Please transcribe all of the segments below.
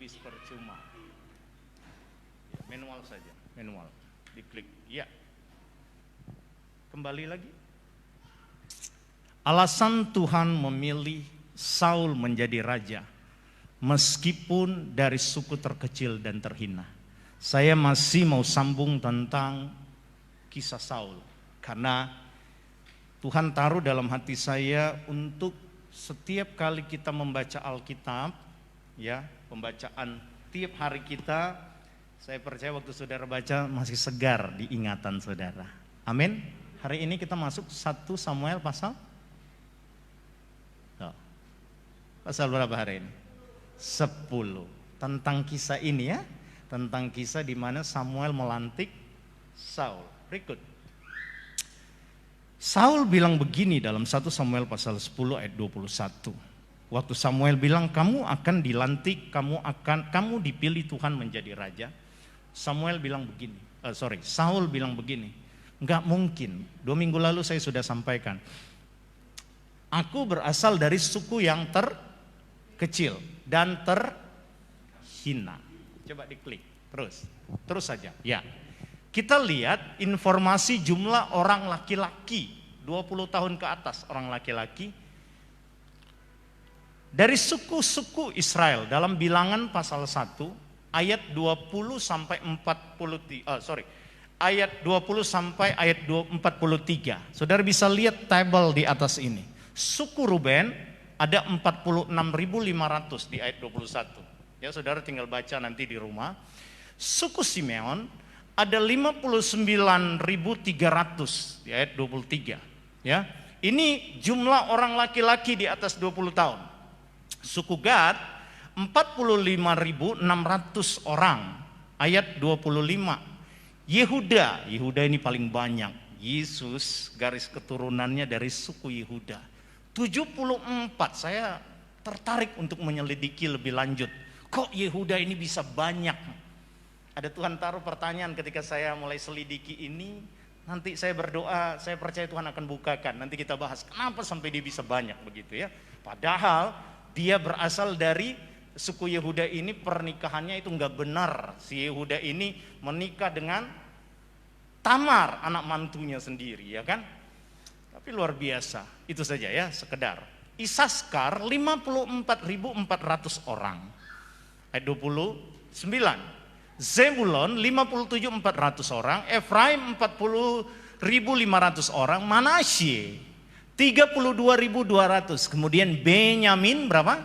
habis percuma. Manual saja, manual. Diklik, ya. Kembali lagi. Alasan Tuhan memilih Saul menjadi raja, meskipun dari suku terkecil dan terhina. Saya masih mau sambung tentang kisah Saul, karena Tuhan taruh dalam hati saya untuk setiap kali kita membaca Alkitab, ya, pembacaan tiap hari kita, saya percaya waktu saudara baca masih segar di ingatan saudara. Amin. Hari ini kita masuk 1 Samuel pasal berapa hari ini? 10. Tentang kisah ini ya, tentang kisah di mana Samuel melantik Saul. Berikut. Saul bilang begini dalam 1 Samuel pasal 10 ayat 21. Waktu Samuel bilang kamu akan dilantik, kamu dipilih Tuhan menjadi raja. Saul bilang begini. Enggak mungkin. 2 minggu lalu saya sudah sampaikan. Aku berasal dari suku yang terkecil dan terhina. Coba diklik terus saja. Ya, kita lihat informasi jumlah orang laki-laki 20 tahun ke atas orang laki-laki dari suku-suku Israel dalam Bilangan pasal 1 ayat 20 sampai 43. Ayat 20 sampai ayat 43. Saudara bisa lihat tabel di atas ini. Suku Ruben ada 46.500 di ayat 21. Ya, saudara tinggal baca nanti di rumah. Suku Simeon ada 59.300 di ayat 23. Ya, ini jumlah orang laki-laki di atas 20 tahun. Suku Gad 45.600 orang, ayat 25. Yehuda ini paling banyak. Yesus garis keturunannya dari suku Yehuda. 74. Saya tertarik untuk menyelidiki lebih lanjut. Kok Yehuda ini bisa banyak? Ada Tuhan taruh pertanyaan ketika saya mulai selidiki ini. Nanti saya berdoa, saya percaya Tuhan akan bukakan. Nanti kita bahas kenapa sampai dia bisa banyak begitu ya. Padahal dia berasal dari suku Yehuda ini, pernikahannya itu enggak benar. Si Yehuda ini menikah dengan Tamar, anak mantunya sendiri, ya kan? Tapi luar biasa. Itu saja ya, sekedar. Isaskar 54.400 orang. Ayat 29. Zebulon 57.400 orang, Efraim 40.500 orang, Manasye 32.200. Kemudian Benyamin berapa?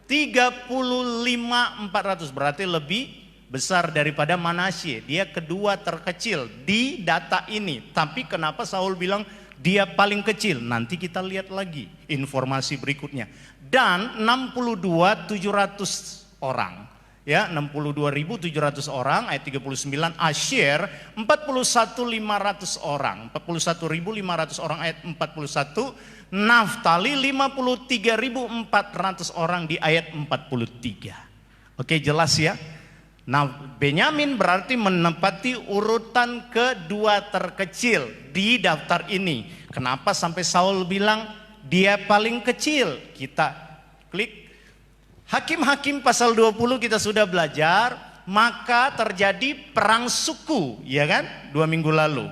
35.400, berarti lebih besar daripada Manasye. Dia kedua terkecil di data ini. Tapi kenapa Saul bilang dia paling kecil? Nanti kita lihat lagi informasi berikutnya. Dan 62.700 orang. Ya, 62.700 orang, ayat 39. Asher 41.500 orang, 41.500 orang, ayat 41. Naftali 53.400 orang di ayat 43. Oke, jelas ya. Nah, Benyamin berarti menempati urutan kedua terkecil di daftar ini. Kenapa sampai Saul bilang dia paling kecil? Kita klik Hakim-Hakim pasal 20 kita sudah belajar, maka terjadi perang suku, ya kan? 2 minggu lalu.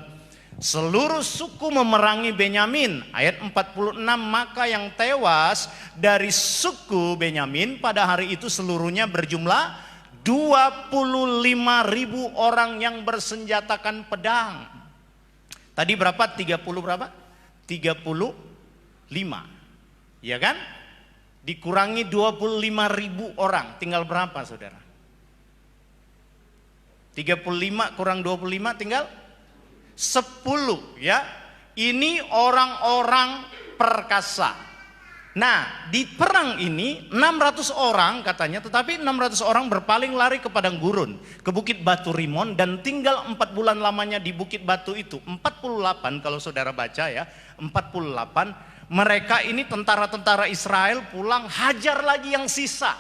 Seluruh suku memerangi Benyamin. Ayat 46, maka yang tewas dari suku Benyamin pada hari itu seluruhnya berjumlah 25.000 orang yang bersenjatakan pedang. Tadi berapa? 30 berapa? 35. Ya kan? Dikurangi 25.000 orang, tinggal berapa saudara? 35 kurang 25 tinggal 10 ya. Ini orang-orang perkasa. Nah, di perang ini 600 orang katanya, tetapi 600 orang berpaling lari ke padang gurun, ke Bukit Batu Rimon, dan tinggal 4 bulan lamanya di Bukit Batu itu. 48 kalau saudara baca ya, 48. Mereka ini tentara-tentara Israel pulang hajar lagi yang sisa.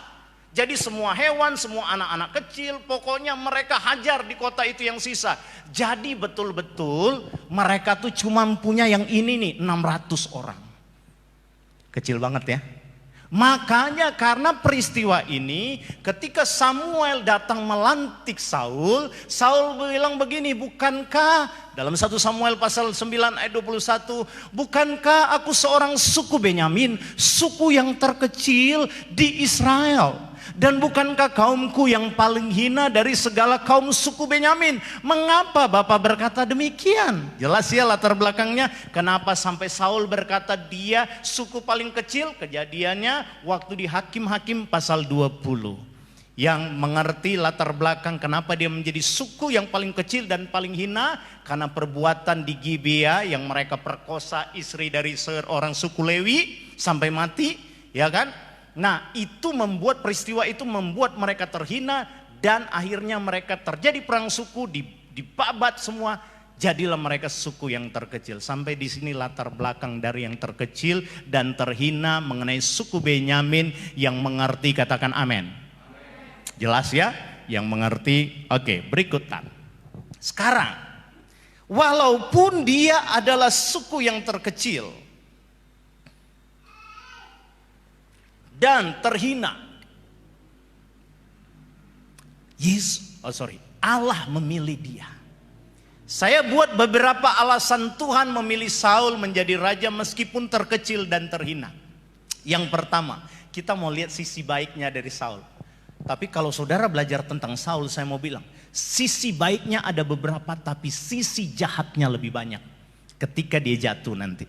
Jadi semua hewan, semua anak-anak kecil, pokoknya mereka hajar di kota itu yang sisa. Jadi betul-betul mereka tuh cuma punya yang ini nih, 600 orang. Kecil banget ya. Makanya karena peristiwa ini, ketika Samuel datang melantik Saul, Saul bilang begini, bukankah dalam 1 Samuel pasal 9 ayat 21, bukankah aku seorang suku Benyamin, suku yang terkecil di Israel? Dan bukankah kaumku yang paling hina dari segala kaum suku Benyamin? Mengapa Bapak berkata demikian? Jelas ya latar belakangnya. Kenapa sampai Saul berkata dia suku paling kecil? Kejadiannya waktu di Hakim-Hakim pasal 20. Yang mengerti latar belakang kenapa dia menjadi suku yang paling kecil dan paling hina. Karena perbuatan di Gibea yang mereka perkosa istri dari seorang suku Lewi sampai mati, ya kan? Nah, itu membuat peristiwa itu membuat mereka terhina dan akhirnya mereka terjadi perang suku, dibabat semua, jadilah mereka suku yang terkecil. Sampai di sini latar belakang dari yang terkecil dan terhina mengenai suku Benyamin yang mengerti, katakan amin. Jelas ya? Yang mengerti. Oke, berikutan. Sekarang, walaupun dia adalah suku yang terkecil dan terhina, Allah memilih dia. Saya buat beberapa alasan Tuhan memilih Saul menjadi raja meskipun terkecil dan terhina. Yang pertama, kita mau lihat sisi baiknya dari Saul. Tapi kalau saudara belajar tentang Saul, saya mau bilang, sisi baiknya ada beberapa, tapi sisi jahatnya lebih banyak ketika dia jatuh nanti.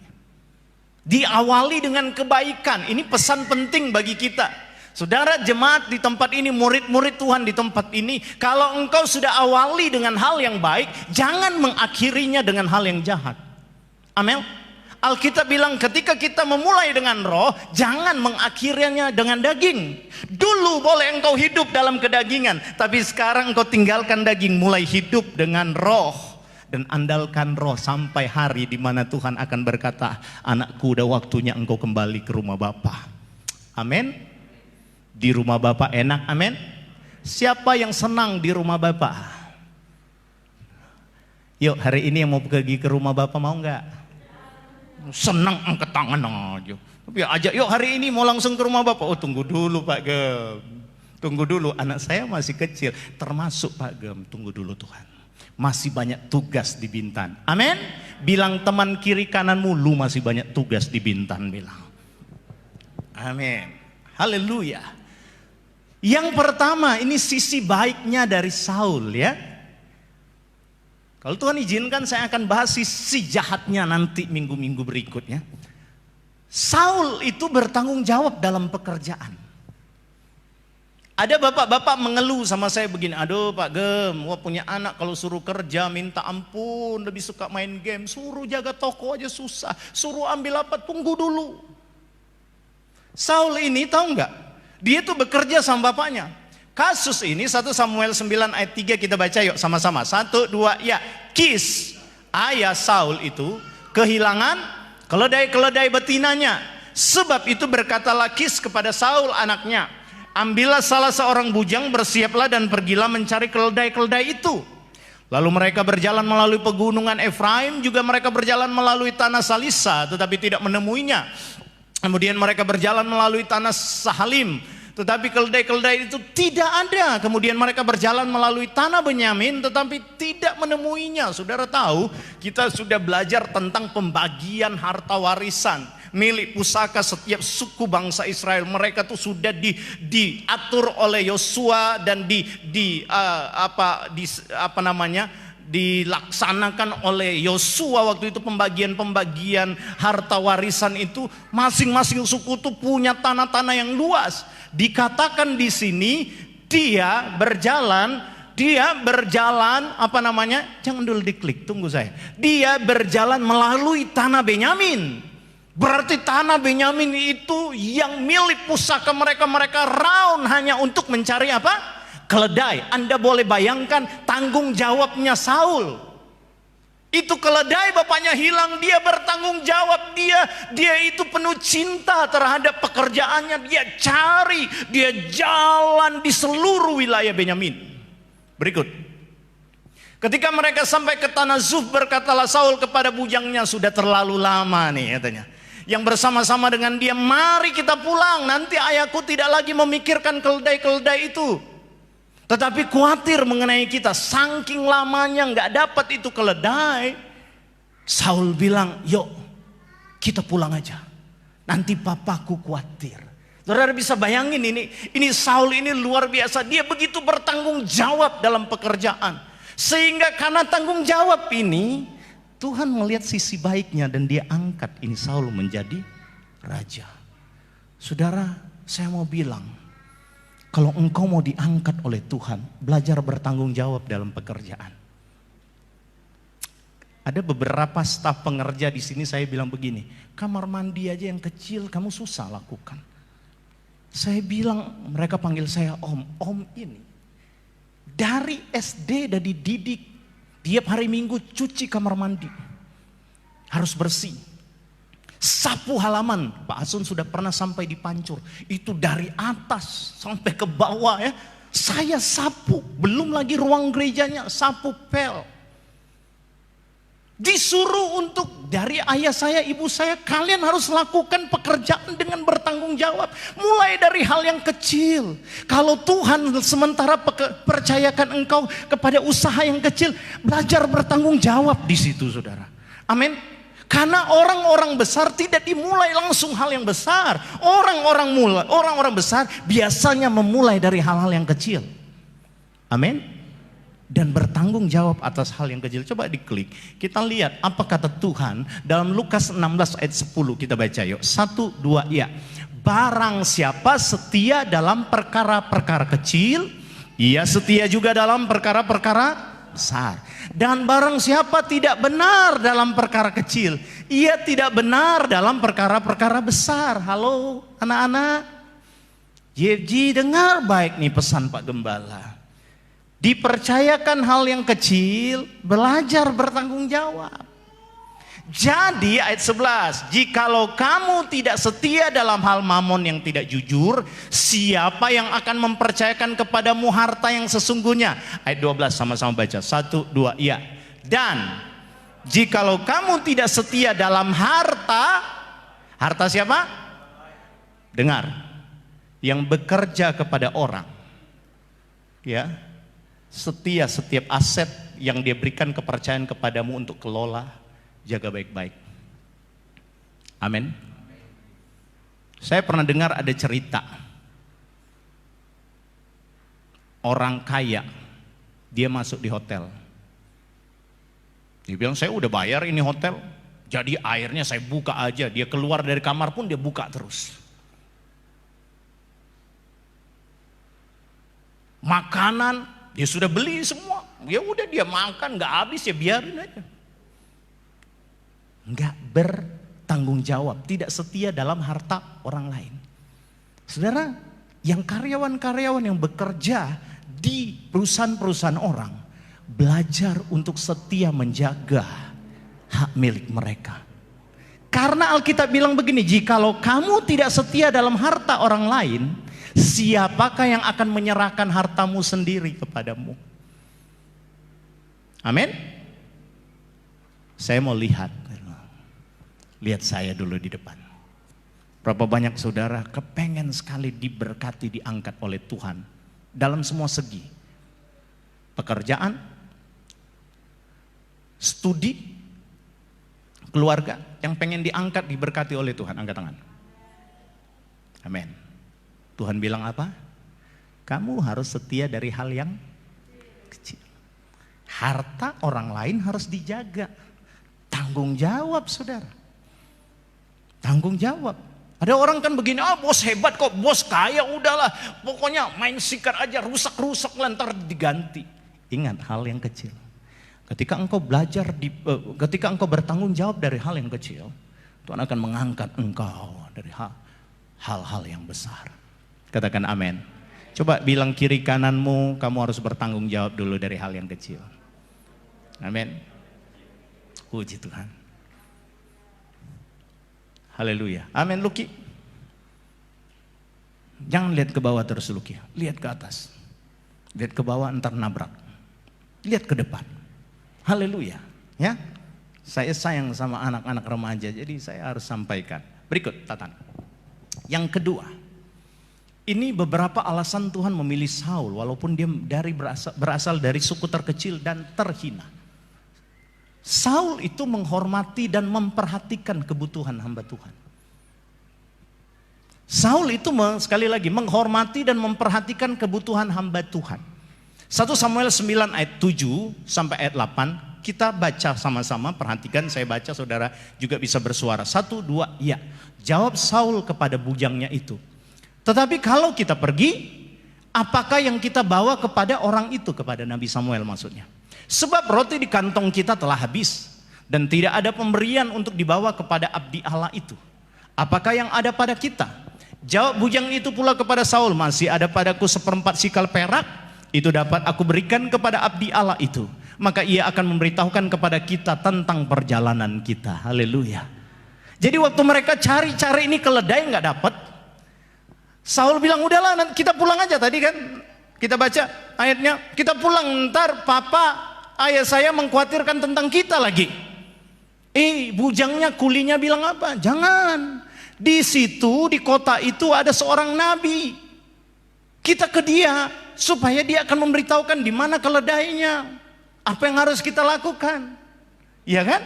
Diawali dengan kebaikan. Ini pesan penting bagi kita. Saudara jemaat di tempat ini, murid-murid Tuhan di tempat ini, kalau engkau sudah awali dengan hal yang baik, jangan mengakhirinya dengan hal yang jahat. Amin. Alkitab bilang ketika kita memulai dengan roh, jangan mengakhirinya dengan daging. Dulu boleh engkau hidup dalam kedagingan, tapi sekarang engkau tinggalkan daging, mulai hidup dengan roh. Dan andalkan roh sampai hari di mana Tuhan akan berkata, anakku udah waktunya engkau kembali ke rumah Bapa. Amin. Di rumah Bapa enak, amin. Siapa yang senang di rumah Bapa? Yuk hari ini yang mau pergi ke rumah Bapa mau enggak? Senang, angkat tangan aja. Tapi ajak yuk hari ini mau langsung ke rumah Bapa. Oh tunggu dulu Pak Gem. Tunggu dulu, anak saya masih kecil. Termasuk Pak Gem, tunggu dulu Tuhan. Masih banyak tugas di Bintan. Amin. Bilang teman kiri kananmu, lu masih banyak tugas di Bintan, bilang. Amin. Haleluya. Yang pertama, ini sisi baiknya dari Saul ya. Kalau Tuhan izinkan saya akan bahas sisi jahatnya nanti minggu-minggu berikutnya. Saul itu bertanggung jawab dalam pekerjaan. Ada bapak-bapak mengeluh sama saya begini, aduh Pak Gem, wah punya anak kalau suruh kerja minta ampun, lebih suka main game, suruh jaga toko aja susah, suruh ambil apa, tunggu dulu. Saul ini tahu nggak? Dia tuh bekerja sama bapaknya. Kasus ini 1 Samuel 9 ayat 3 kita baca yuk sama-sama. 1, 2, ya. Kis, ayah Saul itu kehilangan keledai-keledai betinanya. Sebab itu berkatalah Kis kepada Saul anaknya, ambillah salah seorang bujang, bersiaplah dan pergilah mencari keledai-keledai itu. Lalu mereka berjalan melalui pegunungan Efraim, juga mereka berjalan melalui tanah Salisa, tetapi tidak menemuinya. Kemudian mereka berjalan melalui tanah Sahalim, tetapi keledai-keledai itu tidak ada. Kemudian mereka berjalan melalui tanah Benyamin, tetapi tidak menemuinya. Saudara tahu, kita sudah belajar tentang pembagian harta warisan milik pusaka setiap suku bangsa Israel. Mereka tuh sudah diatur oleh Yosua dan dilaksanakan oleh Yosua waktu itu. Pembagian harta warisan itu, masing-masing suku tuh punya tanah-tanah yang luas. Dikatakan di sini dia berjalan jangan dulu diklik, tunggu saya. Dia berjalan melalui tanah Benyamin. Berarti tanah Benyamin itu yang milik pusaka mereka raun hanya untuk mencari apa? Keledai. Anda boleh bayangkan tanggung jawabnya Saul. Itu keledai bapaknya hilang, dia bertanggung jawab. Dia itu penuh cinta terhadap pekerjaannya. Dia cari, dia jalan di seluruh wilayah Benyamin. Berikut. Ketika mereka sampai ke tanah Zuf, berkatalah Saul kepada bujangnya, sudah terlalu lama nih katanya. yang bersama-sama dengan dia, mari kita pulang, nanti ayahku tidak lagi memikirkan keledai-keledai itu, tetapi khawatir mengenai kita. Saking lamanya nggak dapat itu keledai, Saul bilang, yuk kita pulang aja, nanti papaku khawatir. Saudara bisa bayangin ini Saul ini luar biasa, dia begitu bertanggung jawab dalam pekerjaan. Sehingga karena tanggung jawab ini, Tuhan melihat sisi baiknya dan dia angkat ini Saul menjadi raja. Saudara, saya mau bilang, kalau engkau mau diangkat oleh Tuhan, belajar bertanggung jawab dalam pekerjaan. Ada beberapa staf pengerja di sini, saya bilang begini, kamar mandi aja yang kecil kamu susah lakukan. Saya bilang, mereka panggil saya om ini dari SD dan dididik tiap hari Minggu cuci kamar mandi, harus bersih. Sapu halaman, Pak Asun sudah pernah sampai di Pancur, itu dari atas sampai ke bawah ya, saya sapu. Belum lagi ruang gerejanya, sapu pel. Disuruh untuk dari ayah saya, ibu saya, kalian harus lakukan pekerjaan dengan bertanggung jawab. Mulai dari hal yang kecil. Kalau Tuhan sementara percayakan engkau kepada usaha yang kecil, belajar bertanggung jawab di situ, saudara. Amin. Karena orang-orang besar tidak dimulai langsung hal yang besar. Orang-orang besar biasanya memulai dari hal-hal yang kecil. Amin. Dan bertanggung jawab atas hal yang kecil. Coba diklik, kita lihat apa kata Tuhan dalam Lukas 16 ayat 10. Kita baca yuk, 1, 2, ya. Barang siapa setia dalam perkara-perkara kecil, ia setia juga dalam perkara-perkara besar. Dan barang siapa tidak benar dalam perkara kecil, ia tidak benar dalam perkara-perkara besar. Halo anak-anak, JFG dengar baik nih pesan Pak Gembala. Dipercayakan hal yang kecil, belajar bertanggung jawab. Jadi ayat 11, jikalau kamu tidak setia dalam hal mamon yang tidak jujur, siapa yang akan mempercayakan kepadamu harta yang sesungguhnya? Ayat 12 sama-sama baca, 1, 2, iya. Dan jikalau kamu tidak setia dalam harta siapa? Dengar, yang bekerja kepada orang, ya, setia setiap aset yang dia berikan kepercayaan kepadamu untuk kelola, jaga baik-baik. Amin. Saya pernah dengar ada cerita orang kaya, dia masuk di hotel. Dia bilang, saya udah bayar ini hotel, jadi airnya saya buka aja. Dia keluar dari kamar pun dia buka terus. Makanan dia sudah beli semua, ya udah dia makan nggak habis ya biarin aja. Nggak bertanggung jawab, tidak setia dalam harta orang lain. Saudara, yang karyawan-karyawan yang bekerja di perusahaan-perusahaan orang, belajar untuk setia menjaga hak milik mereka. Karena Alkitab bilang begini, jikalau kamu tidak setia dalam harta orang lain, siapakah yang akan menyerahkan hartamu sendiri kepadamu? Amin. Saya mau lihat saya dulu di depan. Berapa banyak saudara kepengen sekali diberkati, diangkat oleh Tuhan dalam semua segi. Pekerjaan, studi, keluarga, yang pengen diangkat, diberkati oleh Tuhan, angkat tangan. Amin. Tuhan bilang apa? Kamu harus setia dari hal yang kecil. Harta orang lain harus dijaga. Tanggung jawab, saudara. Tanggung jawab. Ada orang kan begini, bos hebat kok, bos kaya, udahlah. Pokoknya main sikat aja, rusak-rusak lantar diganti. Ingat hal yang kecil. Ketika engkau belajar, ketika engkau bertanggung jawab dari hal yang kecil, Tuhan akan mengangkat engkau dari hal-hal yang besar. Katakan amin. Coba bilang kiri kananmu, kamu harus bertanggung jawab dulu dari hal yang kecil. Amin. Puji Tuhan. Haleluya. Amin, Luki. Jangan lihat ke bawah terus, Luki. Lihat ke atas. Lihat ke bawah, entar nabrak. Lihat ke depan. Haleluya. Ya. Saya sayang sama anak-anak remaja, jadi saya harus sampaikan. Berikut Tatan. Yang kedua, ini beberapa alasan Tuhan memilih Saul walaupun dia berasal dari suku terkecil dan terhina. Saul itu menghormati dan memperhatikan kebutuhan hamba Tuhan. Saul itu sekali lagi menghormati dan memperhatikan kebutuhan hamba Tuhan. 1 Samuel 9 ayat 7 sampai ayat 8 kita baca sama-sama, perhatikan, saya baca, saudara juga bisa bersuara. 1, 2, ya. Jawab Saul kepada bujangnya itu, tetapi kalau kita pergi, apakah yang kita bawa kepada orang itu? Kepada Nabi Samuel maksudnya. Sebab roti di kantong kita telah habis, dan tidak ada pemberian untuk dibawa kepada abdi Allah itu. Apakah yang ada pada kita? Jawab bujang itu pula kepada Saul, masih ada padaku 1/4 sikal perak, itu dapat aku berikan kepada abdi Allah itu. Maka ia akan memberitahukan kepada kita tentang perjalanan kita. Haleluya. Jadi waktu mereka cari-cari ini keledai nggak dapat, Saul bilang udahlah kita pulang aja. Tadi kan kita baca ayatnya, kita pulang, ntar papa ayah saya mengkhawatirkan tentang kita lagi. Bujangnya kulinya bilang apa? Jangan, di situ di kota itu ada seorang nabi, kita ke dia supaya dia akan memberitahukan di mana keledainya, apa yang harus kita lakukan. Iya kan?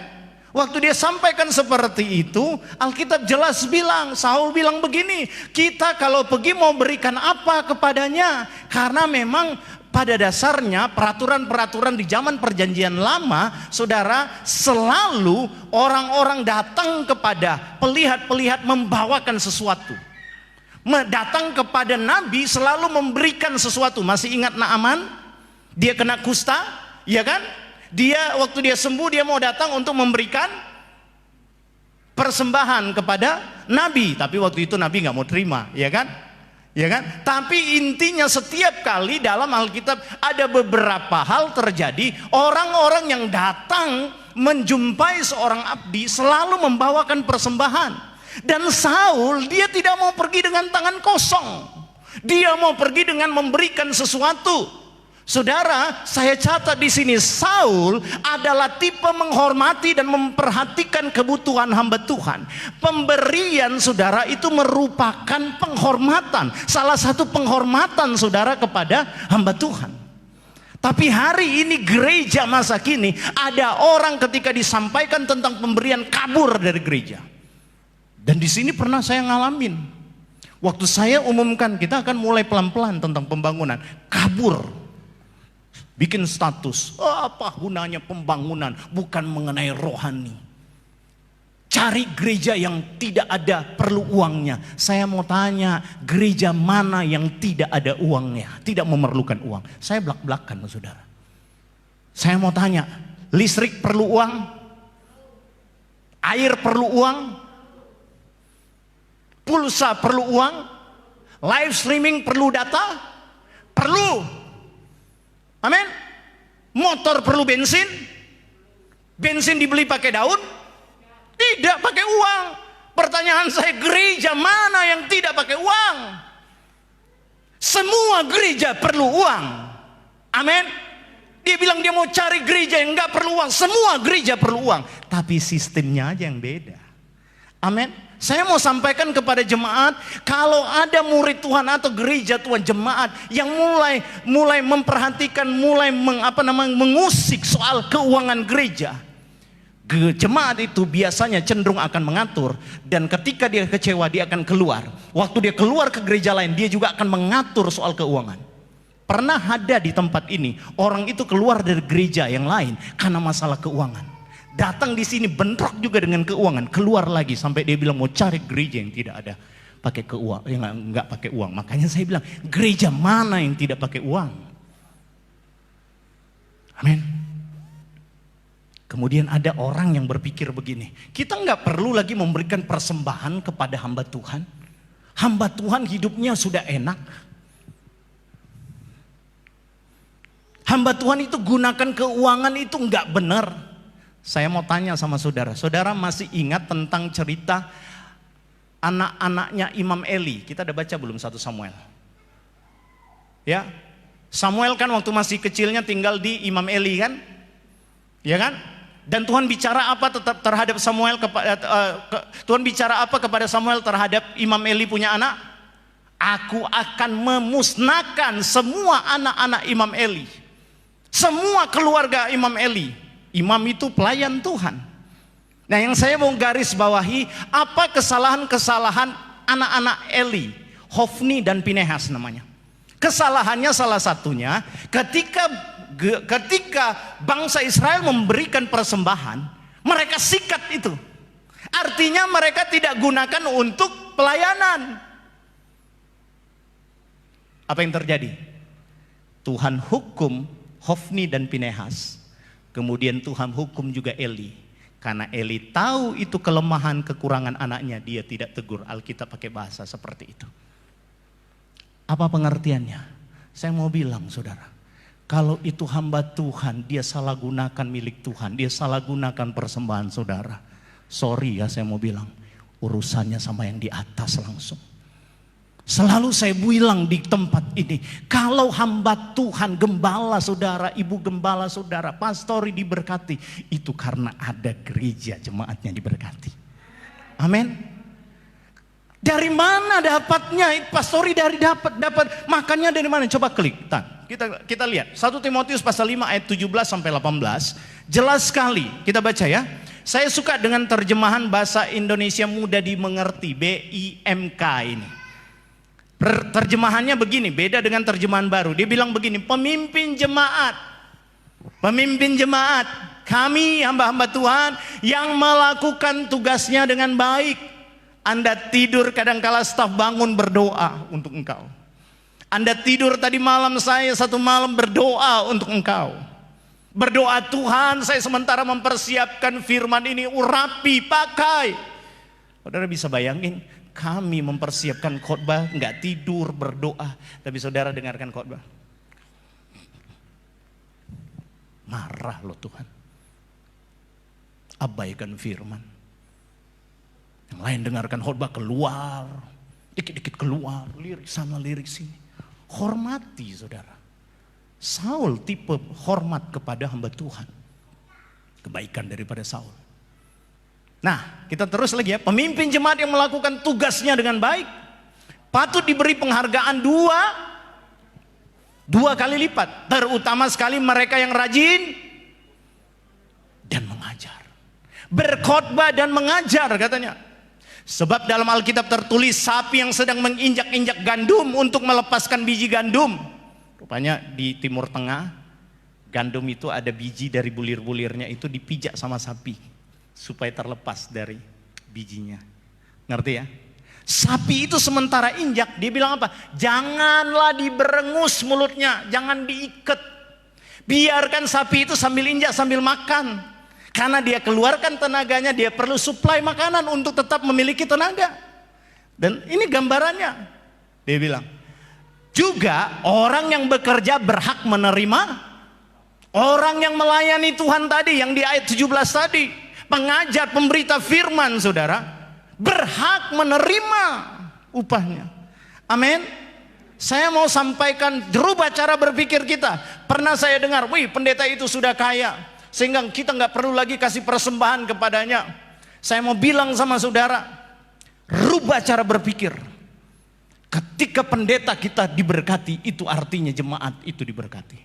Waktu dia sampaikan seperti itu, Alkitab jelas bilang, Saul bilang begini, kita kalau pergi mau berikan apa kepadanya? Karena memang pada dasarnya peraturan-peraturan di zaman perjanjian lama, saudara, selalu orang-orang datang kepada pelihat-pelihat membawakan sesuatu. Datang kepada Nabi selalu memberikan sesuatu. Masih ingat Naaman? Dia kena kusta, ya kan? Dia waktu dia sembuh, dia mau datang untuk memberikan persembahan kepada Nabi, tapi waktu itu Nabi nggak mau terima, ya kan? Ya kan? Tapi intinya setiap kali dalam Alkitab ada beberapa hal terjadi, orang-orang yang datang menjumpai seorang abdi selalu membawakan persembahan. Dan Saul dia tidak mau pergi dengan tangan kosong, dia mau pergi dengan memberikan sesuatu. Saudara, saya catat di sini, Saul adalah tipe menghormati dan memperhatikan kebutuhan hamba Tuhan. Pemberian, saudara, itu merupakan penghormatan, salah satu penghormatan, saudara, kepada hamba Tuhan. Tapi hari ini gereja masa kini, ada orang ketika disampaikan tentang pemberian kabur dari gereja. Dan di sini pernah saya ngalamin. Waktu saya umumkan kita akan mulai pelan-pelan tentang pembangunan, kabur. Bikin status, apa gunanya pembangunan, bukan mengenai rohani. Cari gereja yang tidak ada perlu uangnya. Saya mau tanya, gereja mana yang tidak ada uangnya, tidak memerlukan uang? Saya belak-belakan, saudara. Saya mau tanya, listrik perlu uang? Air perlu uang? Pulsa perlu uang? Live streaming perlu data? Perlu. Amin. Motor perlu bensin? Bensin dibeli pakai daun? Tidak pakai uang. Pertanyaan saya, gereja mana yang tidak pakai uang? Semua gereja perlu uang. Amin. Dia bilang dia mau cari gereja yang nggak perlu uang. Semua gereja perlu uang, tapi sistemnya aja yang beda. Amin. Saya mau sampaikan kepada jemaat, kalau ada murid Tuhan atau gereja Tuhan, jemaat yang mulai memperhatikan, mengusik soal keuangan gereja, jemaat itu biasanya cenderung akan mengatur, dan ketika dia kecewa dia akan keluar. Waktu dia keluar ke gereja lain, dia juga akan mengatur soal keuangan. Pernah ada di tempat ini orang itu keluar dari gereja yang lain karena masalah keuangan. Datang di sini bentrok juga dengan keuangan, keluar lagi sampai dia bilang mau cari gereja yang tidak ada pakai keuangan, yang nggak pakai uang. Makanya saya bilang, gereja mana yang tidak pakai uang? Amin. Kemudian ada orang yang berpikir begini, kita nggak perlu lagi memberikan persembahan kepada hamba Tuhan. Hamba Tuhan hidupnya sudah enak. Hamba Tuhan itu gunakan keuangan itu nggak benar. Saya mau tanya sama saudara, saudara masih ingat tentang cerita anak-anaknya Imam Eli? Kita udah baca belum 1 Samuel? Ya, Samuel kan waktu masih kecilnya tinggal di Imam Eli kan? Ya kan? Dan Tuhan bicara apa tetap terhadap Samuel Tuhan bicara apa kepada Samuel terhadap Imam Eli punya anak? Aku akan memusnahkan semua anak-anak Imam Eli. Semua keluarga Imam Eli. Imam itu pelayan Tuhan. Nah, yang saya mau garis bawahi, apa kesalahan-kesalahan anak-anak Eli? Hofni dan Pinehas namanya. Kesalahannya salah satunya ketika bangsa Israel memberikan persembahan, mereka sikat itu. Artinya mereka tidak gunakan untuk pelayanan. Apa yang terjadi? Tuhan hukum Hofni dan Pinehas. Kemudian Tuhan hukum juga Eli. Karena Eli tahu itu kelemahan kekurangan anaknya, dia tidak tegur. Alkitab pakai bahasa seperti itu. Apa pengertiannya? Saya mau bilang, saudara, kalau itu hamba Tuhan, dia salah gunakan milik Tuhan, dia salah gunakan persembahan saudara. Sorry ya, saya mau bilang, urusannya sama yang di atas langsung. Selalu saya bilang di tempat ini, kalau hamba Tuhan, gembala saudara, ibu gembala saudara, pastori diberkati, itu karena ada gereja jemaatnya diberkati. Amin. Dari mana dapatnya? Pastori dapat makannya dari mana? Coba klik. Kita lihat 1 Timotius pasal 5 ayat 17 sampai 18. Jelas sekali. Kita baca ya. Saya suka dengan terjemahan bahasa Indonesia mudah dimengerti, BIMK ini. Terjemahannya begini, beda dengan terjemahan baru. Dia bilang begini, pemimpin jemaat, kami hamba-hamba Tuhan yang melakukan tugasnya dengan baik. Anda tidur kadangkala staf bangun berdoa untuk engkau. Anda tidur tadi malam, saya satu malam berdoa untuk engkau. Berdoa, Tuhan, saya sementara mempersiapkan firman ini, urapi, pakai. Saudara bisa bayangin, kami mempersiapkan khotbah, nggak tidur berdoa, tapi saudara dengarkan khotbah. Marah loh Tuhan. Abaikan firman. Yang lain dengarkan khotbah, keluar, dikit-dikit keluar, lirik sana lirik sini. Hormati saudara. Saul tipe hormat kepada hamba Tuhan. Kebaikan daripada Saul. Nah, kita terus lagi ya. Pemimpin jemaat yang melakukan tugasnya dengan baik patut diberi penghargaan dua kali lipat. Terutama sekali mereka yang rajin dan mengajar. Berkhotbah dan mengajar katanya. Sebab dalam Alkitab tertulis sapi yang sedang menginjak-injak gandum untuk melepaskan biji gandum. Rupanya di Timur Tengah gandum itu ada biji dari bulir-bulirnya, itu dipijak sama sapi supaya terlepas dari bijinya. Ngerti ya? Sapi itu sementara injak, dia bilang apa? Janganlah diberengus mulutnya, jangan diikat. Biarkan sapi itu sambil injak sambil makan. Karena dia keluarkan tenaganya, dia perlu suplai makanan untuk tetap memiliki tenaga. Dan ini gambarannya. Dia bilang, juga orang yang bekerja berhak menerima. Orang yang melayani Tuhan tadi, yang di ayat 17 tadi, pengajar, pemberita firman saudara, berhak menerima upahnya. Amin. Saya mau sampaikan rubah cara berpikir kita. Pernah saya dengar, wih pendeta itu sudah kaya, sehingga kita nggak perlu lagi kasih persembahan kepadanya. Saya mau bilang sama saudara, rubah cara berpikir. Ketika pendeta kita diberkati, itu artinya jemaat itu diberkati.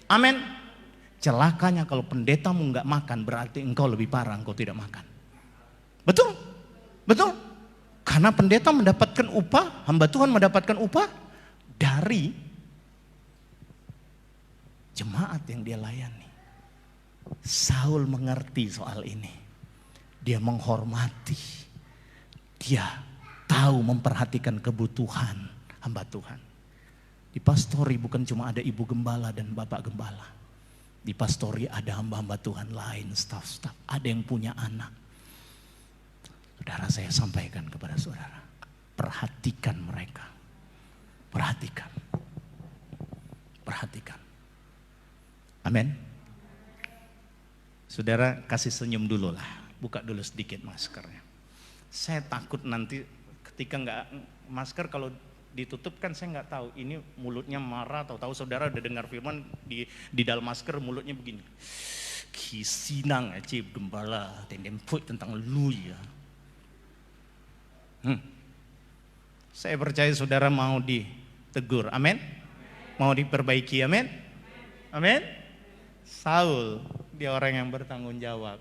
Amin. Celakanya kalau pendetamu nggak makan, berarti engkau lebih parah, engkau tidak makan. Betul? Betul? Karena pendeta mendapatkan upah, hamba Tuhan mendapatkan upah dari jemaat yang dia layani. Saul mengerti soal ini. Dia menghormati. Dia tahu memperhatikan kebutuhan hamba Tuhan. Di pastori bukan cuma ada ibu gembala dan bapak gembala. Di pastori ada hamba-hamba Tuhan lain, staf-staf. Ada yang punya anak. Saudara, saya sampaikan kepada saudara. Perhatikan mereka. Perhatikan. Perhatikan. Amin. Saudara kasih senyum dulu lah, buka dulu sedikit maskernya. Saya takut nanti ketika nggak masker kalau ditutup kan saya nggak tahu ini mulutnya marah atau tahu saudara udah dengar firman di dalam masker mulutnya begini. Kisinang aja gembala tendemput tentang lu ya. Saya percaya saudara mau ditegur, amin. Mau diperbaiki, amin. Amin. Saul, dia orang yang bertanggung jawab.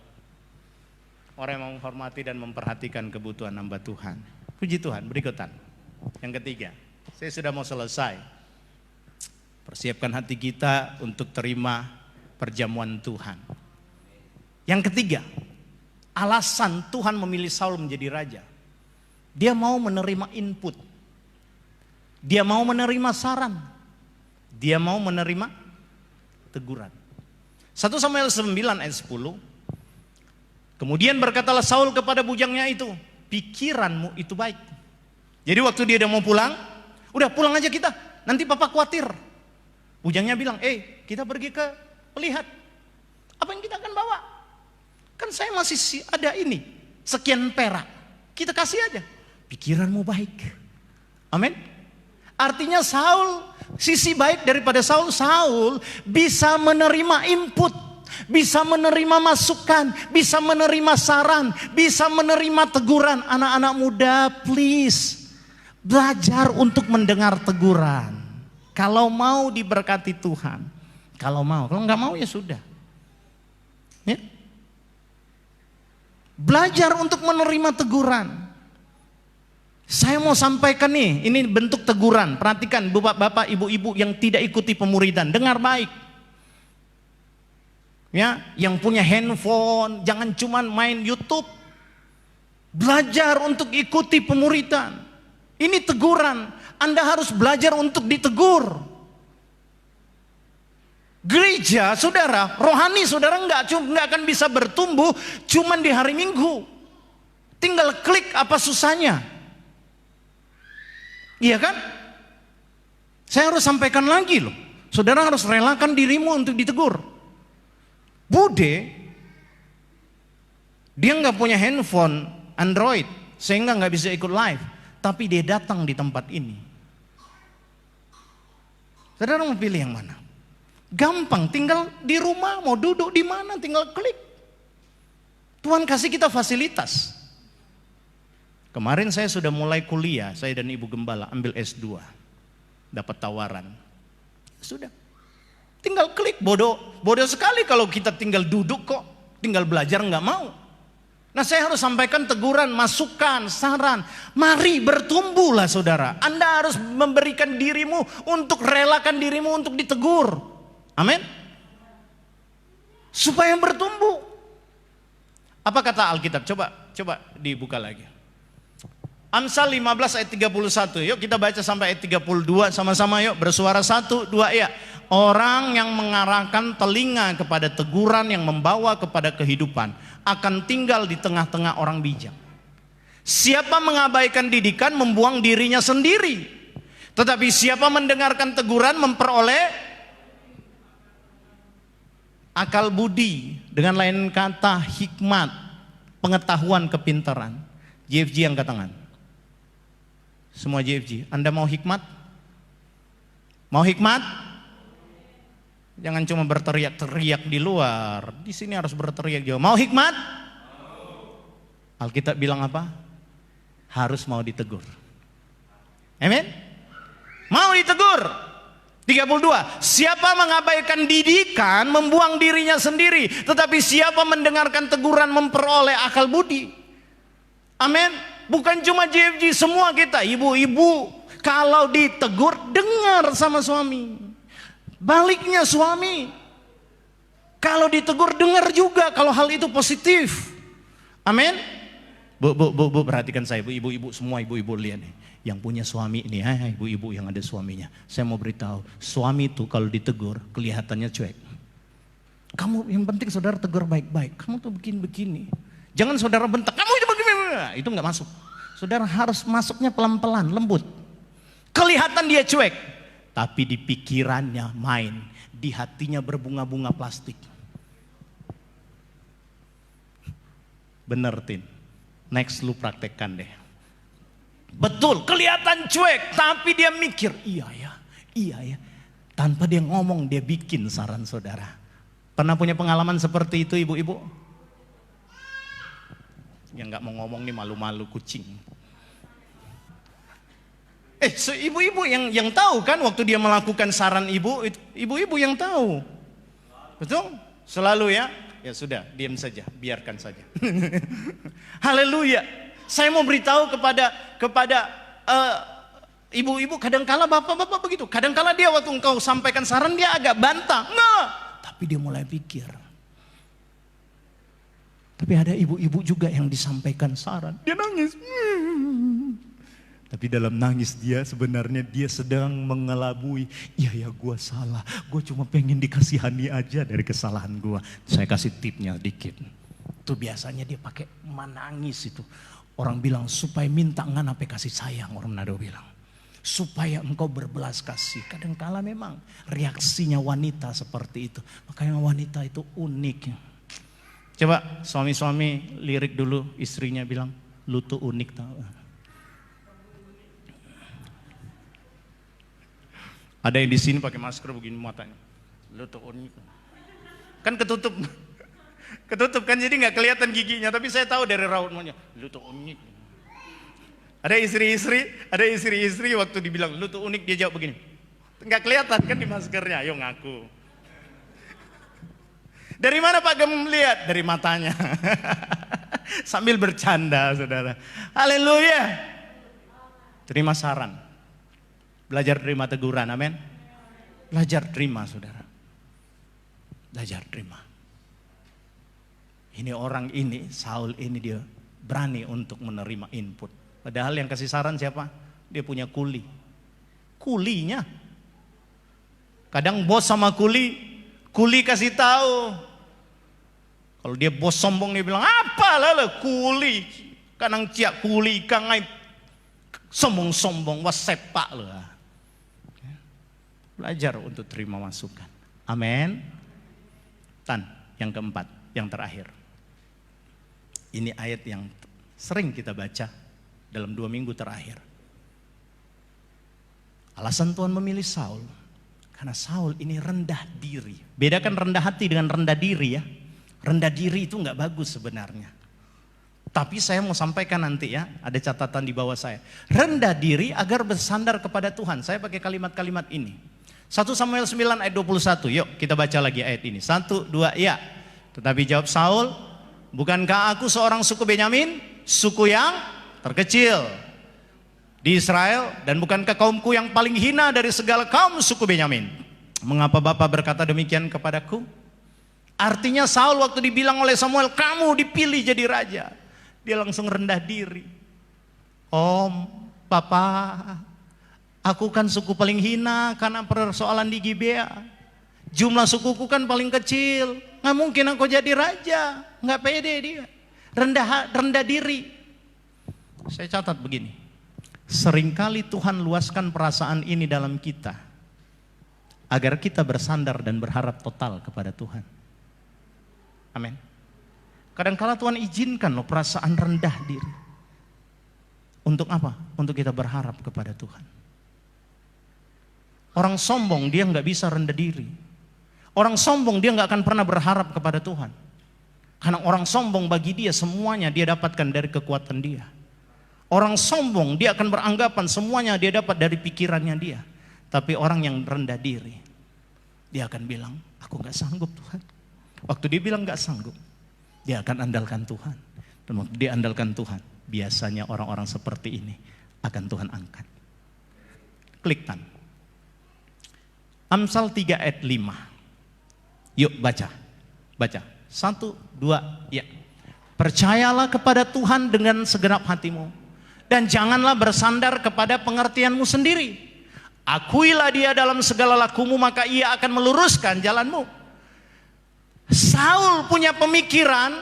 Orang yang menghormati dan memperhatikan kebutuhan hamba Tuhan. Puji Tuhan, berikutan. Yang ketiga, saya sudah mau selesai. Persiapkan hati kita untuk terima perjamuan Tuhan. Yang ketiga, alasan Tuhan memilih Saul menjadi raja. Dia mau menerima input. Dia mau menerima saran. Dia mau menerima teguran. 1 Samuel 9 ayat 10. Kemudian berkatalah Saul kepada bujangnya itu, pikiranmu itu baik. Jadi waktu dia udah mau pulang, udah pulang aja kita, nanti papa khawatir. Bujangnya bilang, kita pergi ke pelihat. Apa yang kita akan bawa? Kan saya masih ada ini, sekian perak. Kita kasih aja. Pikiranmu baik. Amin. Artinya Saul, sisi baik daripada Saul bisa menerima input, bisa menerima masukan, bisa menerima saran, bisa menerima teguran. Anak-anak muda, please belajar untuk mendengar teguran. Kalau mau diberkati Tuhan, kalau nggak mau ya sudah. Ya. Belajar untuk menerima teguran. Saya mau sampaikan nih, ini bentuk teguran. Perhatikan bapak-bapak, ibu-ibu yang tidak ikuti pemuridan, dengar baik. Ya, yang punya handphone, jangan cuma main YouTube. Belajar untuk ikuti pemuridan. Ini teguran. Anda harus belajar untuk ditegur. Gereja, saudara, rohani saudara nggak akan bisa bertumbuh cuma di hari Minggu. Tinggal klik, apa susahnya? Iya kan? Saya harus sampaikan lagi loh. Saudara harus relakan dirimu untuk ditegur. Bude, dia nggak punya handphone Android sehingga nggak bisa ikut live, tapi dia datang di tempat ini. Saudara mau pilih yang mana? Gampang, tinggal di rumah, mau duduk di mana, tinggal klik. Tuhan kasih kita fasilitas. Kemarin saya sudah mulai kuliah, saya dan Ibu Gembala ambil S2, dapat tawaran. Sudah, tinggal klik. Bodoh sekali kalau kita tinggal duduk kok, tinggal belajar nggak mau. Nah, saya harus sampaikan teguran, masukan, saran. Mari bertumbuhlah saudara. Anda harus memberikan dirimu untuk relakan dirimu untuk ditegur. Amin. Supaya bertumbuh. Apa kata Alkitab? Coba dibuka lagi. Amsal 15 ayat 31. Yuk kita baca sampai ayat 32 sama-sama yuk. Bersuara 1, 2 ya. Orang yang mengarahkan telinga kepada teguran yang membawa kepada kehidupan akan tinggal di tengah-tengah orang bijak. Siapa mengabaikan didikan membuang dirinya sendiri. Tetapi siapa mendengarkan teguran memperoleh akal budi. Dengan lain kata hikmat, pengetahuan, kepintaran. JFG angkat tangan. Semua JFG, Anda mau hikmat? Mau hikmat? Jangan cuma berteriak-teriak di luar. Di sini harus berteriak juga. Mau hikmat? Alkitab bilang apa? Harus mau ditegur. Amin? Mau ditegur. 32. Siapa mengabaikan didikan membuang dirinya sendiri, tetapi siapa mendengarkan teguran memperoleh akal budi. Amin. Bukan cuma JFG, semua kita, ibu-ibu, kalau ditegur dengar sama suami. Baliknya suami, kalau ditegur dengar juga kalau hal itu positif. Amin. Bu, perhatikan saya, ibu-ibu semua, ibu-ibu lihat nih. Yang punya suami ini, ibu-ibu yang ada suaminya. Saya mau beritahu, suami itu kalau ditegur kelihatannya cuek. Kamu yang penting saudara tegur baik-baik. Kamu tuh begini-begini. Jangan saudara bentak, kamu itu begini. Itu nggak masuk. Saudara harus masuknya pelan-pelan, lembut. Kelihatan dia cuek, tapi di pikirannya main, di hatinya berbunga-bunga plastik. Bener Tin, next lu praktekkan deh. Betul, kelihatan cuek, tapi dia mikir, iya ya. Tanpa dia ngomong, dia bikin saran saudara. Pernah punya pengalaman seperti itu ibu-ibu? Yang nggak mau ngomong nih malu-malu kucing. Ibu-ibu yang tahu kan waktu dia melakukan saran ibu-ibu yang tahu. Betul? Selalu ya. Ya sudah, diam saja, biarkan saja. Haleluya. Saya mau beritahu kepada ibu-ibu, kadangkala bapak-bapak begitu. Kadangkala dia waktu engkau sampaikan saran dia agak bantah. Enggak. Tapi dia mulai pikir. Tapi ada ibu-ibu juga yang disampaikan saran, dia nangis. Tapi dalam nangis dia sebenarnya dia sedang mengelabui. Iya ya gue salah, gue cuma pengen dikasihani aja dari kesalahan gue. Saya kasih tipnya dikit. Itu biasanya dia pakai menangis itu. Orang bilang supaya minta ngan apa kasih sayang, orang Manado bilang. Supaya engkau berbelas kasih. Kadangkala memang reaksinya wanita seperti itu. Makanya wanita itu unik. Coba suami-suami lirik dulu istrinya bilang, lu tuh unik tau. Ada yang di sini pakai masker begini matanya, lu tuh unik. Kan ketutup, ketutup kan jadi nggak kelihatan giginya. Tapi saya tahu dari raut muanya, lu tuh unik. Ada istri-istri waktu dibilang lu tuh unik dia jawab begini, nggak kelihatan kan di maskernya, ayo ngaku. Dari mana Pak Gem lihat? Dari matanya. Sambil bercanda saudara. Haleluya. Terima saran. Belajar terima teguran, amin. Belajar terima saudara. Belajar terima. Ini orang ini, Saul ini dia berani untuk menerima input. Padahal yang kasih saran siapa? Dia punya kuli. Kulinya. Kadang bos sama kuli kasih tahu. Kalau dia bos sombong dia bilang apa lah kuli, kanang ciak kuli kangai sombong wasepak lah. Belajar untuk terima masukan. Amin. Yang keempat, yang terakhir. Ini ayat yang sering kita baca dalam 2 minggu terakhir. Alasan Tuhan memilih Saul karena Saul ini rendah diri. Bedakan rendah hati dengan rendah diri ya. Rendah diri itu nggak bagus sebenarnya. Tapi saya mau sampaikan nanti ya, ada catatan di bawah saya. Rendah diri agar bersandar kepada Tuhan. Saya pakai kalimat-kalimat ini. 1 Samuel 9 ayat 21. Yuk kita baca lagi ayat ini. 1, 2, ya. Tetapi jawab Saul, bukankah aku seorang suku Benyamin, suku yang terkecil di Israel, dan bukankah kaumku yang paling hina dari segala kaum suku Benyamin? Mengapa Bapak berkata demikian kepadaku? Artinya Saul waktu dibilang oleh Samuel, kamu dipilih jadi raja, dia langsung rendah diri. Om, Papa, aku kan suku paling hina karena persoalan di Gibea. Jumlah sukuku kan paling kecil, nggak mungkin aku jadi raja. Nggak pede dia, rendah diri. Saya catat begini, seringkali Tuhan luaskan perasaan ini dalam kita agar kita bersandar dan berharap total kepada Tuhan. Amin. Kadang-kala Tuhan izinkan loh perasaan rendah diri. Untuk apa? Untuk kita berharap kepada Tuhan. Orang sombong dia nggak bisa rendah diri. Orang sombong dia nggak akan pernah berharap kepada Tuhan. Karena orang sombong bagi dia semuanya dia dapatkan dari kekuatan dia. Orang sombong dia akan beranggapan semuanya dia dapat dari pikirannya dia. Tapi orang yang rendah diri, dia akan bilang, aku nggak sanggup Tuhan. Waktu dia bilang nggak sanggup, dia akan andalkan Tuhan. Dan waktu dia andalkan Tuhan, biasanya orang-orang seperti ini akan Tuhan angkat. Klik tan. Amsal 3 ayat 5. Yuk baca. 1, 2, ya. Percayalah kepada Tuhan dengan segenap hatimu, dan janganlah bersandar kepada pengertianmu sendiri. Akuilah dia dalam segala lakumu, maka ia akan meluruskan jalanmu. Saul punya pemikiran,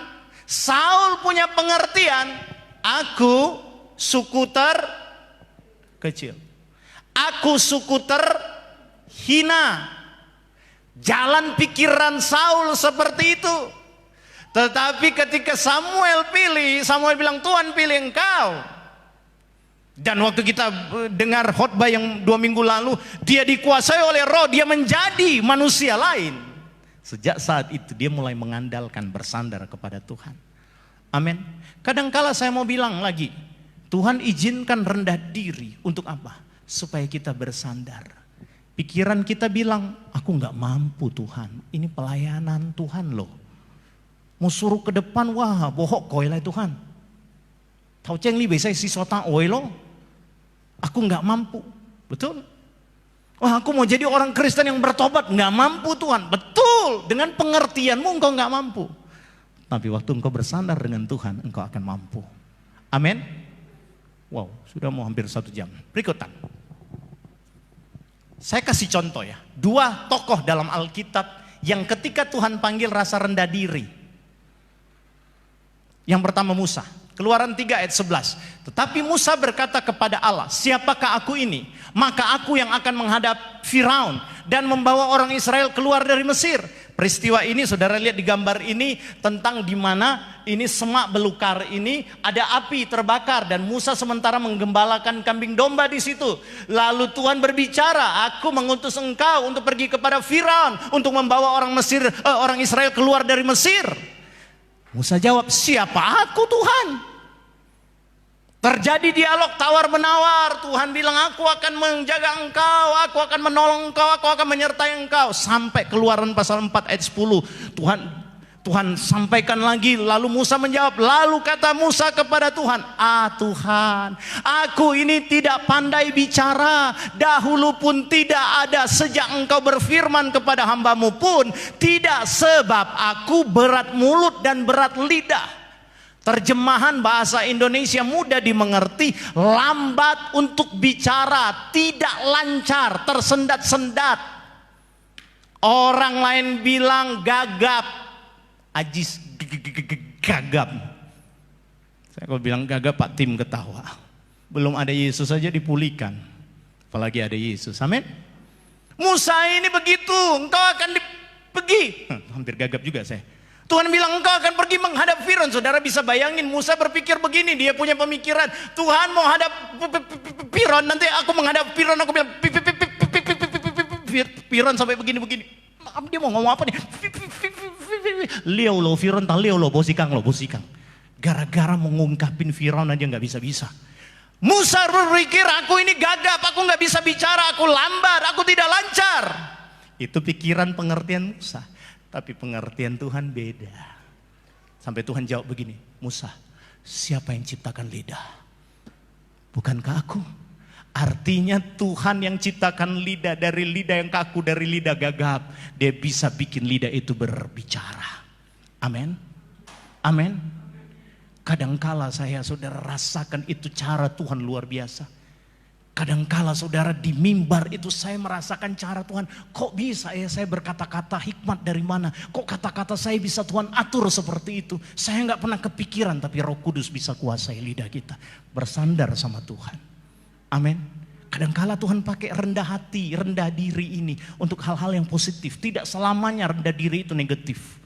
Saul punya pengertian, aku suku terkecil, aku suku terhina. Jalan pikiran Saul seperti itu. Tetapi ketika Samuel pilih, Samuel bilang Tuhan pilih engkau. Dan waktu kita dengar khotbah yang 2 minggu lalu, dia dikuasai oleh roh, dia menjadi manusia lain. Sejak saat itu dia mulai mengandalkan, bersandar kepada Tuhan. Amin. Kadangkala saya mau bilang lagi, Tuhan izinkan rendah diri untuk apa? Supaya kita bersandar. Pikiran kita bilang, aku nggak mampu Tuhan. Ini pelayanan Tuhan loh. Mau suruh ke depan, wah bohong koi lah Tuhan. Tahu ceng li bisa si sota oi lo. Aku nggak mampu. Betul? Wah aku mau jadi orang Kristen yang bertobat. Nggak mampu Tuhan. Betul. Dengan pengertianmu engkau nggak mampu. Tapi waktu engkau bersandar dengan Tuhan, engkau akan mampu. Amin. Wow, sudah mau hampir 1 jam. Berikutan. Saya kasih contoh ya. 2 tokoh dalam Alkitab yang ketika Tuhan panggil rasa rendah diri. Yang pertama Musa. Keluaran 3 ayat 11. Tetapi Musa berkata kepada Allah, siapakah aku ini? Maka aku yang akan menghadap Firaun dan membawa orang Israel keluar dari Mesir. Peristiwa ini saudara lihat di gambar ini tentang di mana ini semak belukar ini ada api terbakar dan Musa sementara menggembalakan kambing domba di situ. Lalu Tuhan berbicara, aku mengutus engkau untuk pergi kepada Firaun untuk membawa orang Israel keluar dari Mesir. Musa jawab, siapa aku Tuhan? Terjadi dialog tawar-menawar. Tuhan bilang, aku akan menjaga engkau, aku akan menolong engkau, aku akan menyertai engkau. Sampai Keluaran pasal 4 ayat 10. Tuhan sampaikan lagi. Lalu Musa menjawab, lalu kata Musa kepada Tuhan, Tuhan, aku ini tidak pandai bicara. Dahulu pun tidak ada, sejak engkau berfirman kepada hambamu pun tidak, sebab aku berat mulut dan berat lidah. Terjemahan bahasa Indonesia mudah dimengerti, lambat untuk bicara, tidak lancar, tersendat-sendat. Orang lain bilang gagap, Ajis gagap. Saya kalau bilang gagap Pak Tim ketawa. Belum ada Yesus saja dipulihkan, apalagi ada Yesus. Amin. Musa ini begitu, engkau akan pergi. Hampir gagap juga saya. Tuhan bilang engkau akan pergi menghadap Firaun. Saudara bisa bayangin Musa berpikir begini, dia punya pemikiran, Tuhan mau hadap Firaun, nanti aku menghadap Firaun, aku bilang Firaun sampai begini-begini. Dia mau ngomong apa nih? Liau lo Firaun, tak liau lo bosikang. Gara-gara mengungkapin Firaun aja nggak bisa-bisa. Musa berpikir, aku ini gagap, aku nggak bisa bicara, aku lambat, aku tidak lancar. Itu pikiran pengertian Musa. Tapi pengertian Tuhan beda. Sampai Tuhan jawab begini, Musa, siapa yang ciptakan lidah? Bukankah aku? Artinya Tuhan yang ciptakan lidah, dari lidah yang kaku, dari lidah gagap. Dia bisa bikin lidah itu berbicara. Amin. Amin. Kadangkala saudara rasakan itu cara Tuhan luar biasa. Kadangkala saudara di mimbar itu saya merasakan cara Tuhan. Kok bisa ya saya berkata-kata, hikmat dari mana? Kok kata-kata saya bisa Tuhan atur seperti itu? Saya nggak pernah kepikiran, tapi Roh Kudus bisa kuasai lidah kita. Bersandar sama Tuhan. Amin. Kadangkala Tuhan pakai rendah hati, rendah diri ini untuk hal-hal yang positif. Tidak selamanya rendah diri itu negatif.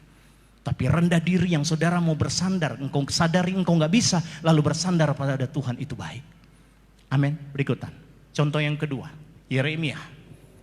Tapi rendah diri yang saudara mau bersandar, engkau sadari engkau nggak bisa, lalu bersandar pada Tuhan, itu baik. Amin. Berikutan. Contoh yang kedua, Yeremia.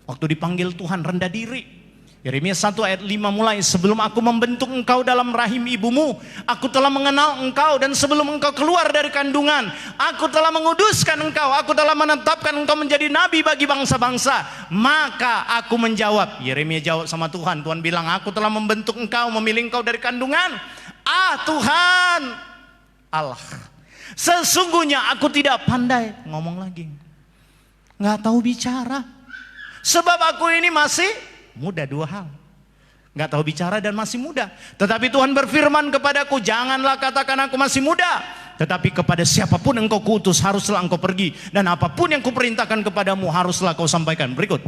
Waktu dipanggil Tuhan rendah diri. Yeremia 1 ayat 5 mulai, sebelum aku membentuk engkau dalam rahim ibumu, aku telah mengenal engkau, dan sebelum engkau keluar dari kandungan, aku telah menguduskan engkau, aku telah menetapkan engkau menjadi nabi bagi bangsa-bangsa. Maka aku menjawab, Yeremia jawab sama Tuhan. Tuhan bilang, aku telah membentuk engkau, memilih engkau dari kandungan. Tuhan Allah, sesungguhnya aku tidak pandai. Ngomong lagi, nggak tahu bicara. Sebab aku ini masih muda. 2 hal, nggak tahu bicara dan masih muda. Tetapi Tuhan berfirman kepadaku, janganlah katakan aku masih muda, tetapi kepada siapapun engkau kuutus haruslah engkau pergi, dan apapun yang kuperintahkan kepadamu haruslah kau sampaikan. Berikut.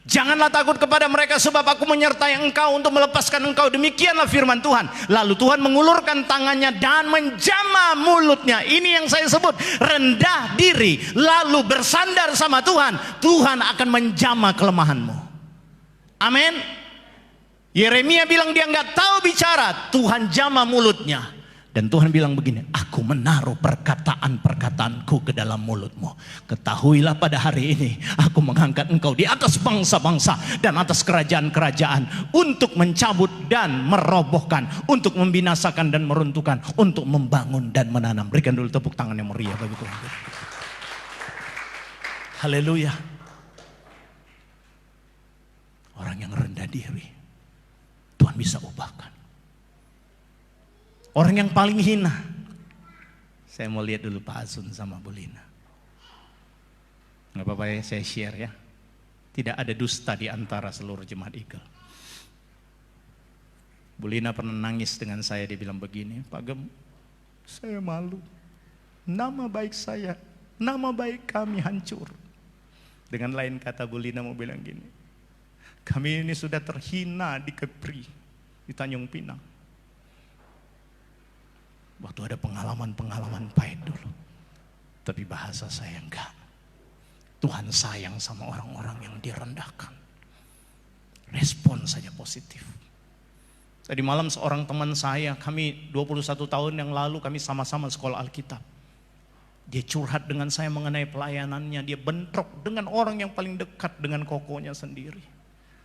Janganlah takut kepada mereka, sebab aku menyertai engkau untuk melepaskan engkau. Demikianlah firman Tuhan. Lalu Tuhan mengulurkan tangannya dan menjamah mulutnya. Ini yang saya sebut rendah diri, lalu bersandar sama Tuhan. Tuhan akan menjamah kelemahanmu. Amin. Yeremia bilang dia nggak tahu bicara, Tuhan jamah mulutnya. Dan Tuhan bilang begini, aku menaruh perkataan-perkataanku ke dalam mulutmu. Ketahuilah pada hari ini, aku mengangkat engkau di atas bangsa-bangsa dan atas kerajaan-kerajaan, untuk mencabut dan merobohkan, untuk membinasakan dan meruntuhkan, untuk membangun dan menanam. Berikan dulu tepuk tangan yang meriah bagi Tuhan. Haleluya. Orang yang rendah diri, Tuhan bisa ubahkan. Orang yang paling hina, saya mau lihat dulu Pak Asun sama Bu Lina. Nggak apa-apa ya, saya share ya. Tidak ada dusta di antara seluruh jemaat Eagle. Bu Lina pernah nangis dengan saya, dia bilang begini, Pak Gem, saya malu. Nama baik saya, nama baik kami hancur. Dengan lain kata Bu Lina mau bilang gini, kami ini sudah terhina di Kepri, di Tanjung Pinang. Waktu ada pengalaman-pengalaman pahit dulu. Tapi bahasa saya enggak. Tuhan sayang sama orang-orang yang direndahkan. Respon saja positif. Tadi malam seorang teman saya, kami 21 tahun yang lalu kami sama-sama sekolah Alkitab. Dia curhat dengan saya mengenai pelayanannya. Dia bentrok dengan orang yang paling dekat dengan kokonya sendiri.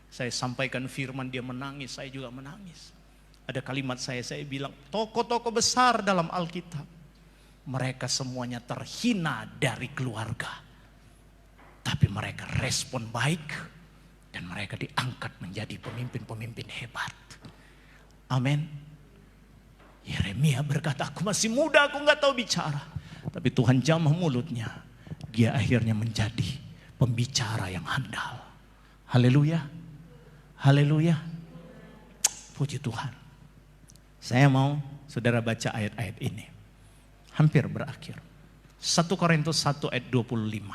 Saya sampaikan firman, dia menangis, saya juga menangis. Ada kalimat saya bilang, tokoh-tokoh besar dalam Alkitab, mereka semuanya terhina dari keluarga. Tapi mereka respon baik, dan mereka diangkat menjadi pemimpin-pemimpin hebat. Amin. Yeremia berkata, aku masih muda, aku gak tahu bicara. Tapi Tuhan jamah mulutnya, dia akhirnya menjadi pembicara yang handal. Haleluya. Haleluya. Puji Tuhan. Saya mau saudara baca ayat-ayat ini. Hampir berakhir. 1 Korintus 1 ayat 25.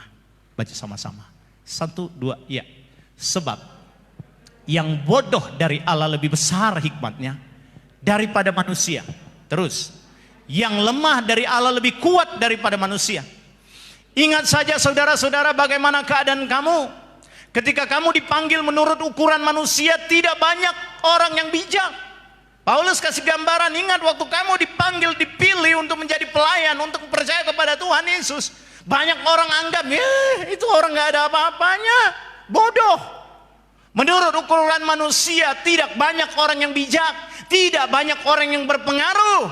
Baca sama-sama. 1, 2, ya. Sebab yang bodoh dari Allah lebih besar hikmatnya daripada manusia. Terus. Yang lemah dari Allah lebih kuat daripada manusia. Ingat saja saudara-saudara bagaimana keadaan kamu. Ketika kamu dipanggil menurut ukuran manusia, tidak banyak orang yang bijak. Paulus kasih gambaran, ingat waktu kamu dipanggil, dipilih untuk menjadi pelayan, untuk percaya kepada Tuhan Yesus. Banyak orang anggap, itu orang gak ada apa-apanya, bodoh. Menurut ukuran manusia, tidak banyak orang yang bijak, tidak banyak orang yang berpengaruh,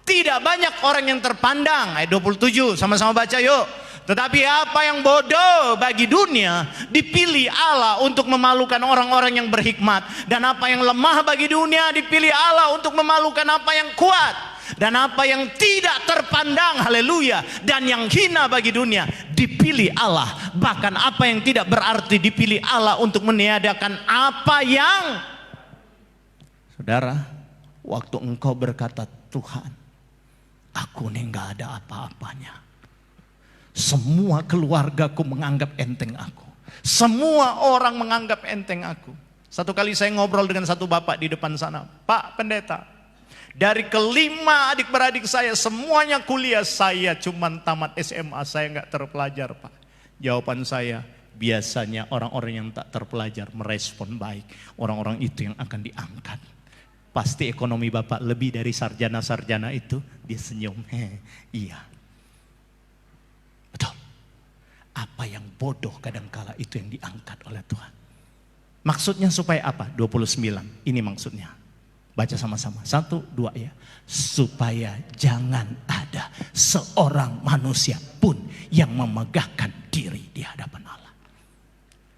tidak banyak orang yang terpandang. Ayat 27, sama-sama baca yuk. Tetapi apa yang bodoh bagi dunia dipilih Allah untuk memalukan orang-orang yang berhikmat. Dan apa yang lemah bagi dunia dipilih Allah untuk memalukan apa yang kuat. Dan apa yang tidak terpandang, haleluya, dan yang hina bagi dunia dipilih Allah. Bahkan apa yang tidak berarti dipilih Allah untuk meniadakan apa yang, saudara, waktu engkau berkata, Tuhan, aku ini gak ada apa-apanya. Semua keluargaku menganggap enteng aku. Semua orang menganggap enteng aku. Satu kali saya ngobrol dengan satu bapak di depan sana. Pak pendeta, dari kelima adik beradik saya semuanya kuliah, saya cuman tamat SMA, saya nggak terpelajar Pak. Jawaban saya, biasanya orang-orang yang tak terpelajar merespon baik. Orang-orang itu yang akan diangkat. Pasti ekonomi bapak lebih dari sarjana-sarjana itu. Dia senyum, iya. Betul. Apa yang bodoh kadangkala itu yang diangkat oleh Tuhan. Maksudnya supaya apa? 29. Ini maksudnya. Baca sama-sama. 1, 2 ya. Supaya jangan ada seorang manusia pun yang memegahkan diri di hadapan Allah.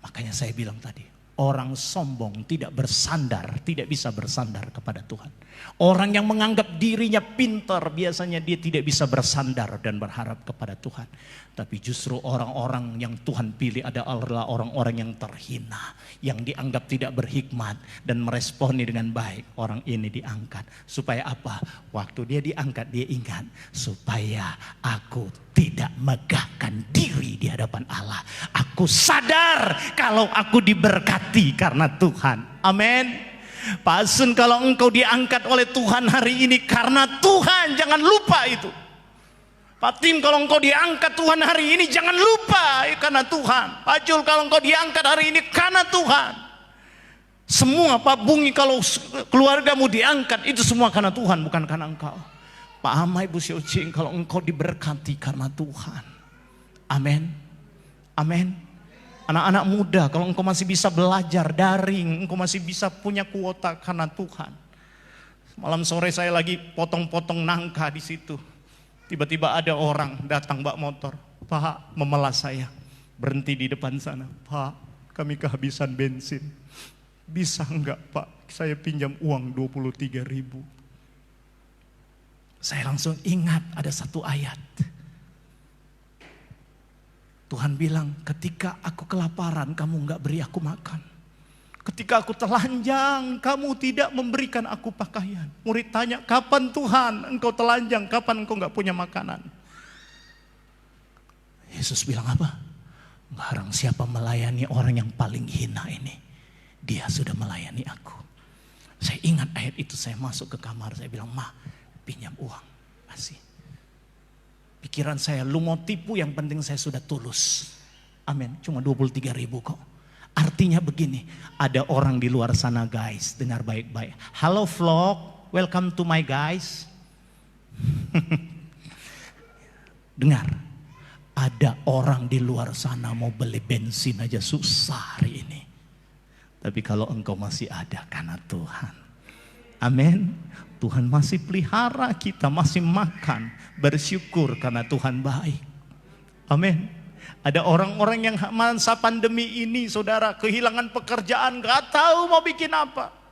Makanya saya bilang tadi, orang sombong tidak bersandar, tidak bisa bersandar kepada Tuhan. Orang yang menganggap dirinya pintar, biasanya dia tidak bisa bersandar dan berharap kepada Tuhan. Tapi justru orang-orang yang Tuhan pilih adalah orang-orang yang terhina, yang dianggap tidak berhikmat dan meresponi dengan baik. Orang ini diangkat. Supaya apa? Waktu dia diangkat, dia ingat, supaya aku tidak megahkan diri di hadapan Allah. Aku sadar kalau aku diberkati karena Tuhan. Amin. Pak Asun, kalau engkau diangkat oleh Tuhan hari ini karena Tuhan, jangan lupa itu. Pak Tim, kalau engkau diangkat Tuhan hari ini, jangan lupa karena Tuhan. Pak Jul, kalau engkau diangkat hari ini karena Tuhan. Semua Pak Bungi, kalau keluargamu diangkat, itu semua karena Tuhan, bukan karena engkau. Pak Amai, Bu Xiuqing, kalau engkau diberkati karena Tuhan. Amin. Amin. Anak-anak muda, kalau engkau masih bisa belajar daring, engkau masih bisa punya kuota karena Tuhan. Malam sore saya lagi potong-potong nangka di situ. Tiba-tiba ada orang datang bawa motor. Pak, memelas saya. Berhenti di depan sana. Pak, kami kehabisan bensin. Bisa enggak Pak, saya pinjam uang 23.000. Saya langsung ingat ada satu ayat. Tuhan bilang, ketika aku kelaparan kamu enggak beri aku makan. Ketika aku telanjang kamu tidak memberikan aku pakaian. Murid tanya, kapan Tuhan engkau telanjang, kapan engkau enggak punya makanan? Yesus bilang apa? Barang siapa melayani orang yang paling hina ini, dia sudah melayani aku. Saya ingat ayat itu, saya masuk ke kamar, saya bilang, Ma, pinjam uang, kasih. Pikiran saya, lu mau tipu, yang penting saya sudah tulus. Amin, cuma 23.000 kok. Artinya begini, ada orang di luar sana guys, dengar baik-baik. Halo vlog, welcome to my guys. Dengar. Ada orang di luar sana mau beli bensin aja susah hari ini. Tapi kalau engkau masih ada karena Tuhan. Amin. Tuhan masih pelihara kita, masih makan. Bersyukur karena Tuhan baik. Amin. Ada orang-orang yang masa pandemi ini saudara kehilangan pekerjaan, gak tahu mau bikin apa.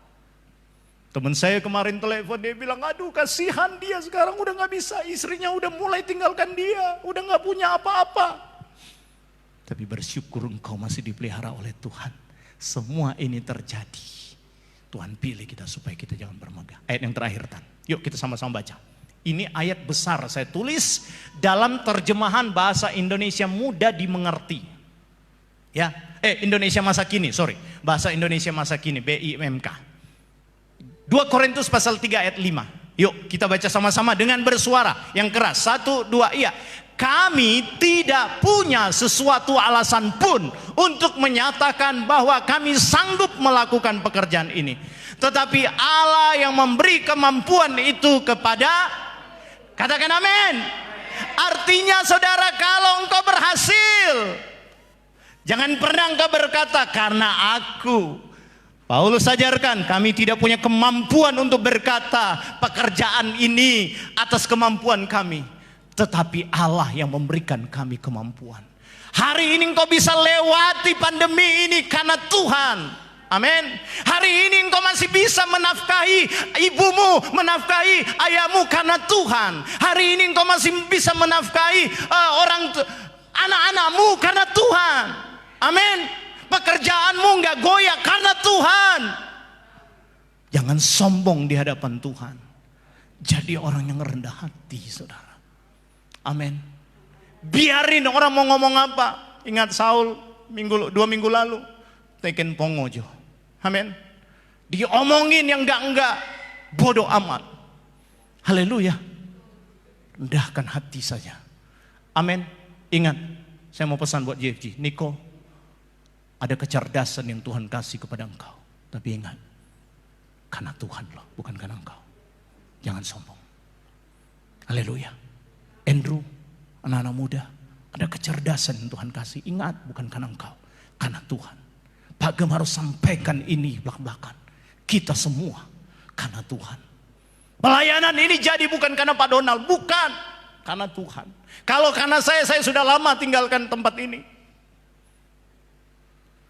Teman saya kemarin telepon, dia bilang, aduh kasihan dia sekarang udah gak bisa, istrinya udah mulai tinggalkan dia, udah gak punya apa-apa. Tapi bersyukur engkau masih dipelihara oleh Tuhan. Semua ini terjadi. Tuhan pilih kita supaya kita jangan bermegah. Ayat yang terakhir, Tan. Yuk kita sama-sama baca. Ini ayat besar, saya tulis dalam terjemahan bahasa Indonesia mudah dimengerti. Ya, Indonesia masa kini, bahasa Indonesia masa kini, BIMK. 2 Korintus pasal 3 ayat 5. Yuk kita baca sama-sama dengan bersuara yang keras. 1, 2, iya. Kami tidak punya sesuatu alasan pun untuk menyatakan bahwa kami sanggup melakukan pekerjaan ini. Tetapi Allah yang memberi kemampuan itu kepada, katakan amin. Artinya saudara, kalau engkau berhasil, jangan pernah engkau berkata karena aku. Paulus ajarkan, kami tidak punya kemampuan untuk berkata pekerjaan ini atas kemampuan kami. Tetapi Allah yang memberikan kami kemampuan. Hari ini engkau bisa lewati pandemi ini karena Tuhan. Amin. Hari ini engkau masih bisa menafkahi ibumu, menafkahi ayahmu karena Tuhan. Hari ini engkau masih bisa menafkahi anak-anakmu karena Tuhan. Amin. Pekerjaanmu nggak goyah karena Tuhan. Jangan sombong di hadapan Tuhan. Jadi orang yang rendah hati, saudara. Amin. Biarin orang mau ngomong apa. Ingat Saul 2 minggu lalu, teken pongojo. Amin. Diomongin yang enggak, bodoh amat. Haleluya. Rendahkan hati saja. Amin. Ingat, saya mau pesan buat JFG, Niko. Ada kecerdasan yang Tuhan kasih kepada engkau. Tapi ingat, karena Tuhan loh, bukan karena engkau. Jangan sombong. Haleluya. Andrew, anak-anak muda, ada kecerdasan yang Tuhan kasih. Ingat, bukan karena engkau, karena Tuhan. Pak Gem harus sampaikan ini belak-belakan. Kita semua karena Tuhan. Pelayanan ini jadi bukan karena Pak Donald, bukan, karena Tuhan. Kalau karena saya sudah lama tinggalkan tempat ini.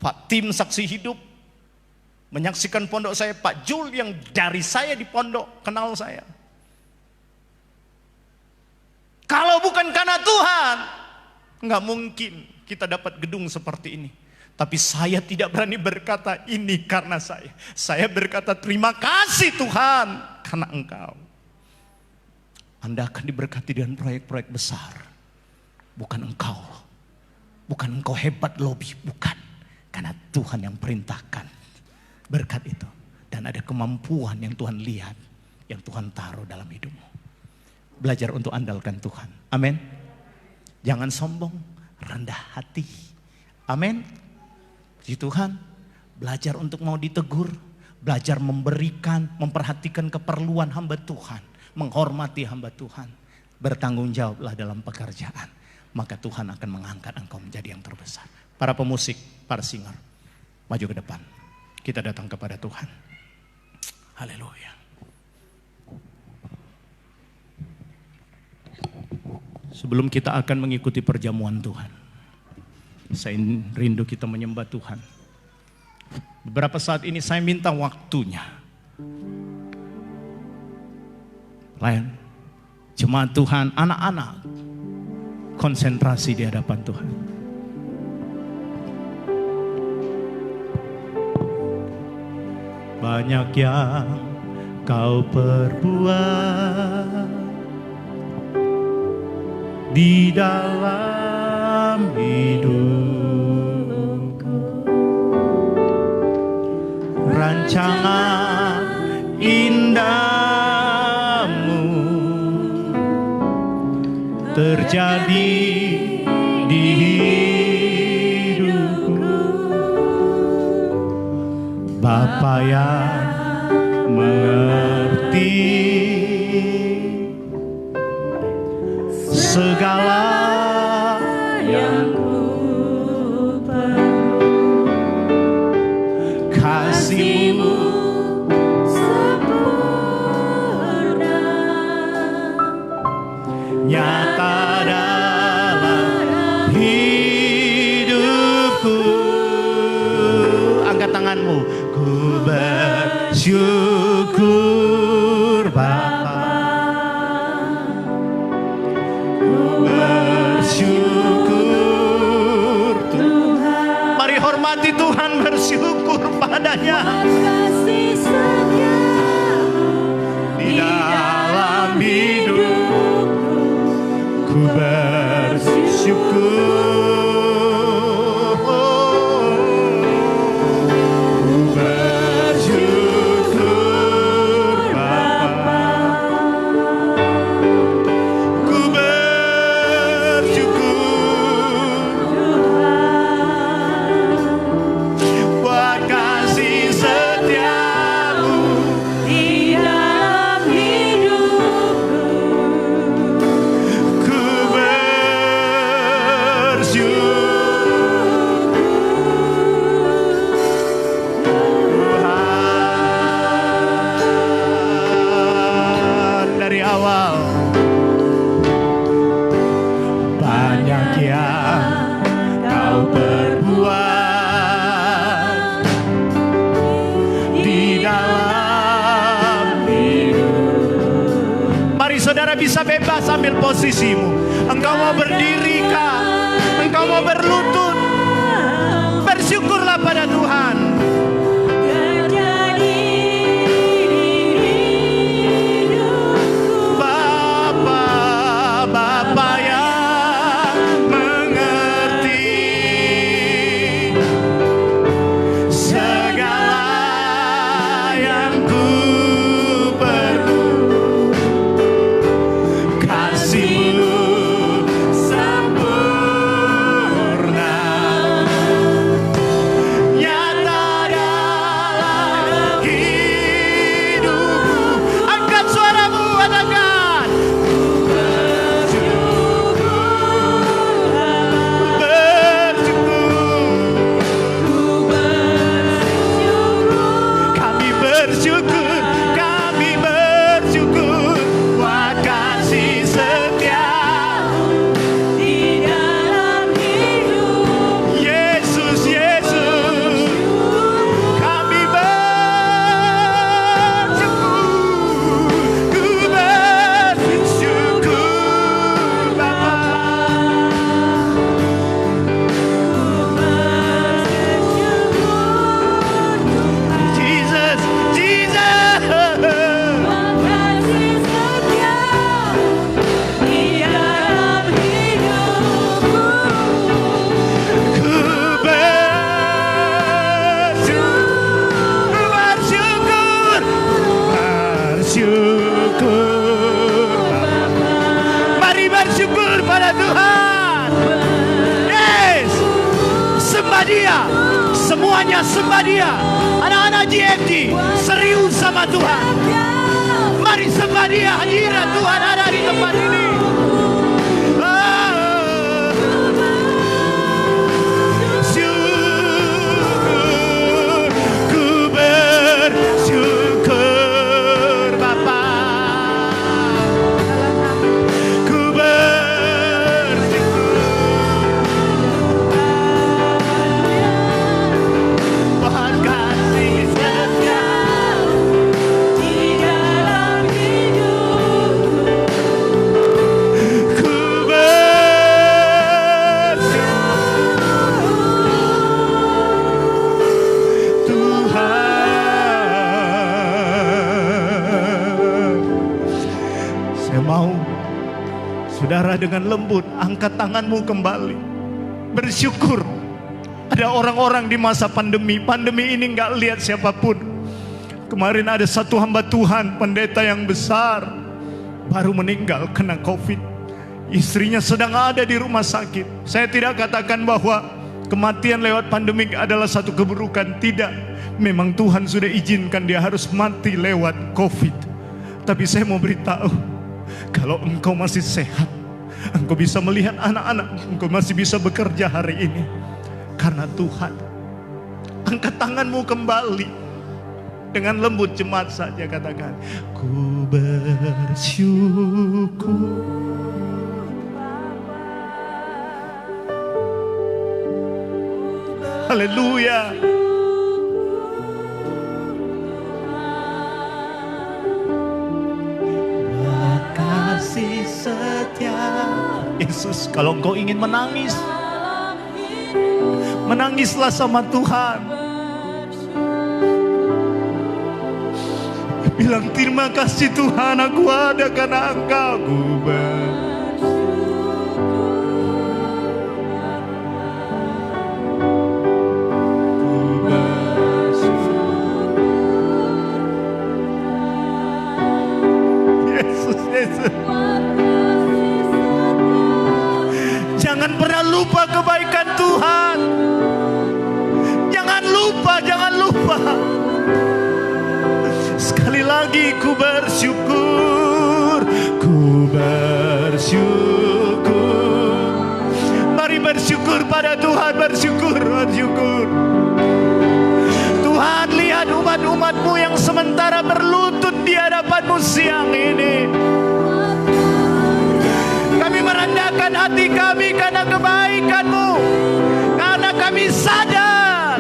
Pak Tim saksi hidup menyaksikan pondok saya, Pak Jul yang dari saya di pondok kenal saya. Kalau bukan karena Tuhan, nggak mungkin kita dapat gedung seperti ini. Tapi saya tidak berani berkata ini karena saya. Saya berkata terima kasih Tuhan karena Engkau. Anda akan diberkati dengan proyek-proyek besar. Bukan engkau. Bukan engkau hebat lobby, bukan. Karena Tuhan yang perintahkan berkat itu. Dan ada kemampuan yang Tuhan lihat, yang Tuhan taruh dalam hidupmu. Belajar untuk andalkan Tuhan. Amin. Jangan sombong, rendah hati. Amin. Puji Tuhan. Belajar untuk mau ditegur. Belajar memberikan, memperhatikan keperluan hamba Tuhan. menghormati hamba Tuhan, bertanggung jawablah dalam pekerjaan, maka Tuhan akan mengangkat engkau menjadi yang terbesar. Para pemusik, para singer, maju ke depan. Kita datang kepada Tuhan. Haleluya. Sebelum kita akan mengikuti perjamuan Tuhan, saya rindu kita menyembah Tuhan. Beberapa saat ini saya minta waktunya. Lain, jemaat Tuhan, anak-anak, konsentrasi di hadapan Tuhan. Banyak yang kau perbuat di dalam hidupku, rancangan indahmu terjadi di hidupku. Bapa yang mengerti segala yang ku perlu, kasih-Mu sempurna nyata dalam hidupku. Angkat tanganmu. Ku bersyukur Bapa, ku bersyukur Tuhan. Mari hormati Tuhan, bersyukur padanya. Kasih setia-Mu di dalam hidupku, ku bersyukur. Bisa bebas ambil posisimu. Engkau mau berdiri kah? Engkau mau berlutut? Bersyukurlah pada Tuhan. Bapa, Bapa yang mengerti segala yang ku perlu, Dia, semuanya sembah Dia. Anak-anak GFG serius sama Tuhan. Mari sembah Dia, hadirat Tuhan ada di tempat ini. Saudara, dengan lembut angkat tanganmu kembali, bersyukur. Ada orang-orang di masa pandemi ini nggak lihat siapapun. Kemarin ada satu hamba Tuhan, pendeta yang besar, baru meninggal kena COVID. Istrinya sedang ada di rumah sakit. Saya tidak katakan bahwa kematian lewat pandemik adalah satu keburukan, tidak. Memang Tuhan sudah izinkan dia harus mati lewat COVID. Tapi saya mau beritahu, kalau engkau masih sehat, engkau bisa melihat anak-anak, engkau masih bisa bekerja hari ini, karena Tuhan. Angkat tanganmu kembali, dengan lembut jemaat saja katakan, ku bersyukur. Haleluya. Kasih setia Yesus. Kalau engkau ingin menangis, menangislah sama Tuhan. Bilang terima kasih Tuhan, aku ada karena Engkau. Jangan pernah lupa kebaikan Tuhan. Jangan lupa. Sekali lagi, ku bersyukur. Mari bersyukur pada Tuhan, bersyukur. Tuhan, lihat umat-umat-Mu yang sementara berlutut di hadapan-Mu siang ini. Kami merendahkan hati kami karena kebaikan-Mu, karena kami sadar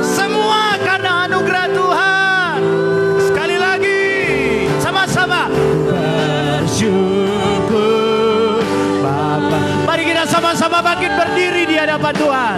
semua karena anugerah Tuhan. Sekali lagi, sama-sama bersyukur Bapa. Mari kita sama-sama bangkit berdiri di hadapan Tuhan.